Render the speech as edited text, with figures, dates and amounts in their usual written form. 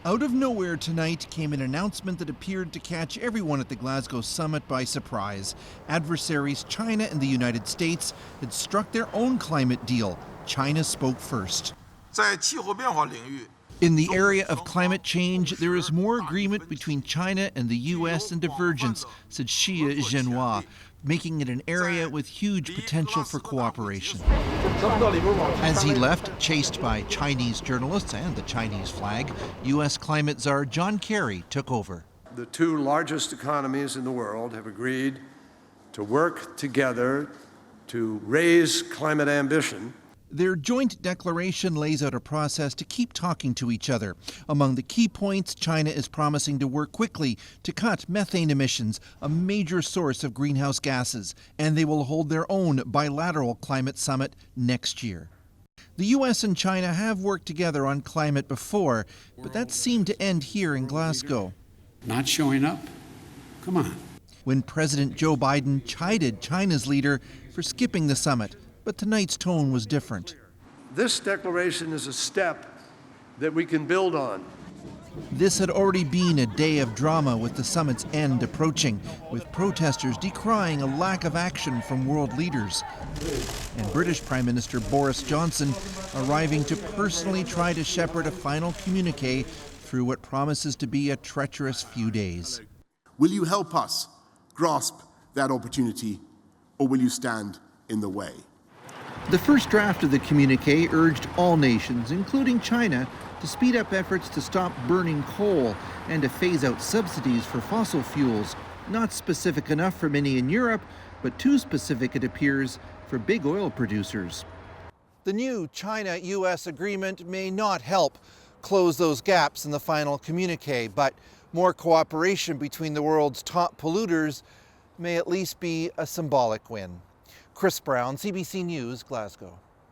Out of nowhere tonight came an announcement that appeared to catch everyone at the Glasgow summit by surprise. Adversaries China and the United States had struck their own climate deal. China spoke first. In the area of climate change, there is more agreement between China and the U.S. than divergence, said Xie Zhenhua, making it an area with huge potential for cooperation. As he left, chased by Chinese journalists and the Chinese flag, U.S. climate czar John Kerry took over. The two largest economies in the world have agreed to work together to raise climate ambition. Their joint declaration lays out a process to keep talking to each other. Among the key points, China is promising to work quickly to cut methane emissions, a major source of greenhouse gases, and they will hold their own bilateral climate summit next year. The U.S. and China have worked together on climate before, but that seemed to end here in Glasgow. Not showing up? Come on. When President Joe Biden chided China's leader for skipping the summit, but tonight's tone was different. This declaration is a step that we can build on. This had already been a day of drama with the summit's end approaching, with protesters decrying a lack of action from world leaders. And British Prime Minister Boris Johnson arriving to personally try to shepherd a final communique through what promises to be a treacherous few days. Will you help us grasp that opportunity, or will you stand in the way? The first draft of the communique urged all nations, including China, to speed up efforts to stop burning coal and to phase out subsidies for fossil fuels. Not specific enough for many in Europe, but too specific, it appears, for big oil producers. The new China-US agreement may not help close those gaps in the final communique, but more cooperation between the world's top polluters may at least be a symbolic win. Chris Brown, CBC News, Glasgow.